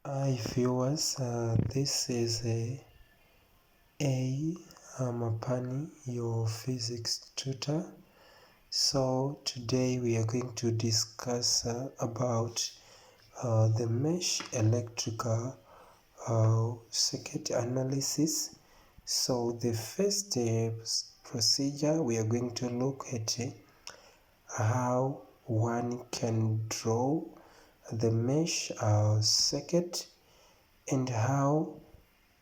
Hi viewers, this is Mapani, your physics tutor. So today we are going to discuss about the mesh electrical circuit analysis. So the first procedure, we are going to look at how one can draw the mesh circuit and how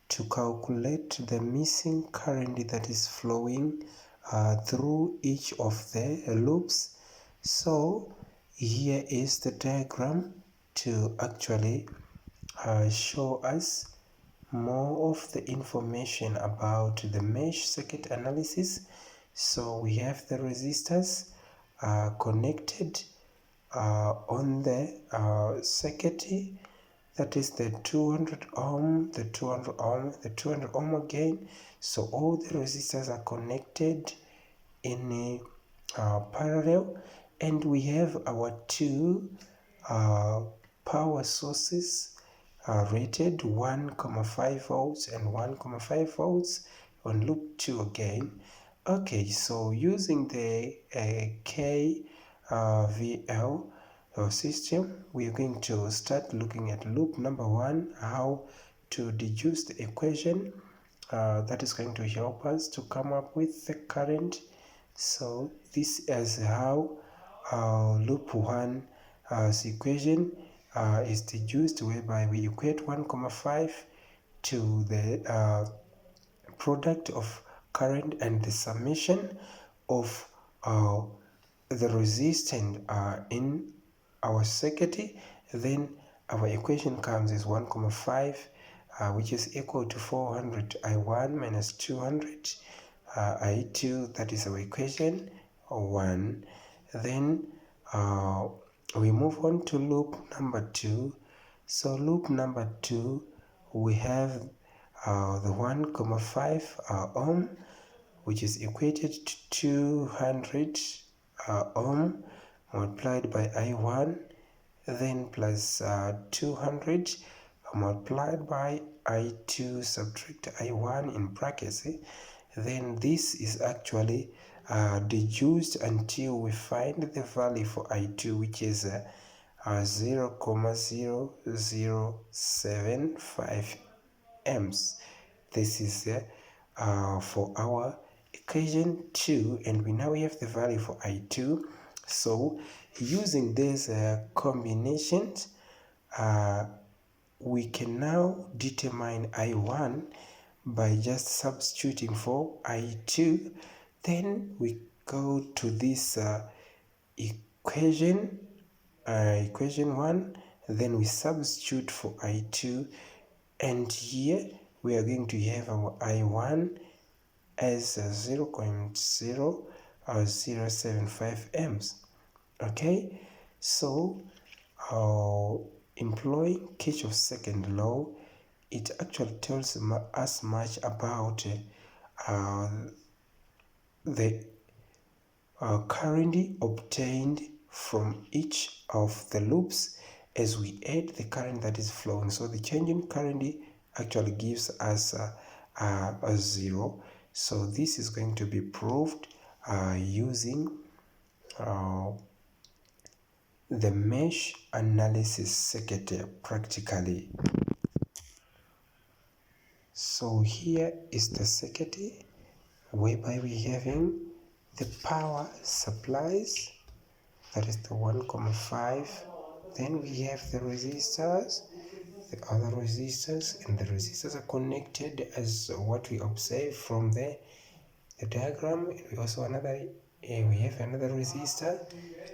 to calculate the missing current that is flowing through each of the loops. So here is the diagram to actually show us more of the information about the mesh circuit analysis. So we have the resistors connected on the circuit, that is the 200 ohm, the 200 ohm, the 200 ohm again. So all the resistors are connected in a parallel, and we have our two power sources rated 1,5 volts and 1,5 volts on loop 2 again. Okay, so using the KVL system, we are going to start looking at loop number 1, how to deduce the equation that is going to help us to come up with the current. So this is how loop 1's equation is deduced, whereby we equate 1,5 to the product of current and the summation of the resistance in our circuit. Then our equation comes as 1,5 which is equal to 400 I1 minus 200 I2. That is our equation 1. Then we move on to loop number 2. So loop number 2, we have the 1,5 ohm, which is equated to 200 ohm multiplied by I1, then plus 200 multiplied by I2 subtract I1 in brackets. Then this is actually deduced until we find the value for I2, which is 0,0075 amps. This is for our equation 2, and we now have the value for I2. So using these combinations, we can now determine I1 by just substituting for I2. Then we go to this equation 1, then we substitute for I2, and here we are going to have our I1 as 0.0075 amps. Okay, so employing Kirchhoff's second law, it actually tells us much about the current obtained from each of the loops as we add the current that is flowing. So the change in current actually gives us a 0. So this is going to be proved using the mesh analysis circuit practically. So here is the circuit whereby we having the power supplies, that is the 1,5. Then we have the resistors, the other resistors, and the resistors are connected as what we observe from the diagram. And we also we have another resistor,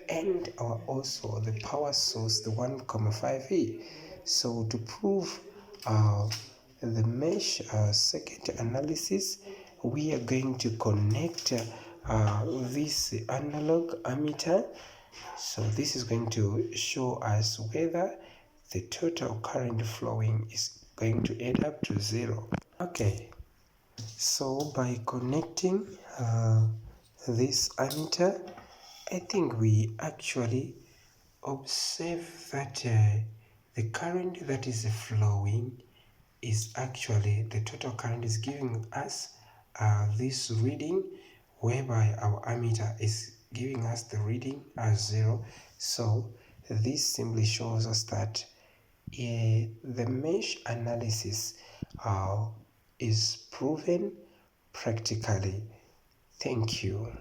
and also the power source, the 1,5E. So to prove the mesh circuit analysis, we are going to connect this analog ammeter. So this is going to show us whether the total current flowing is going to add up to 0. Okay, so by connecting this ammeter, I think we actually observe that the current that is flowing is actually the total current is giving us this reading, whereby our ammeter is giving us the reading as 0. So this simply shows us that the mesh analysis is proven practically. Thank you.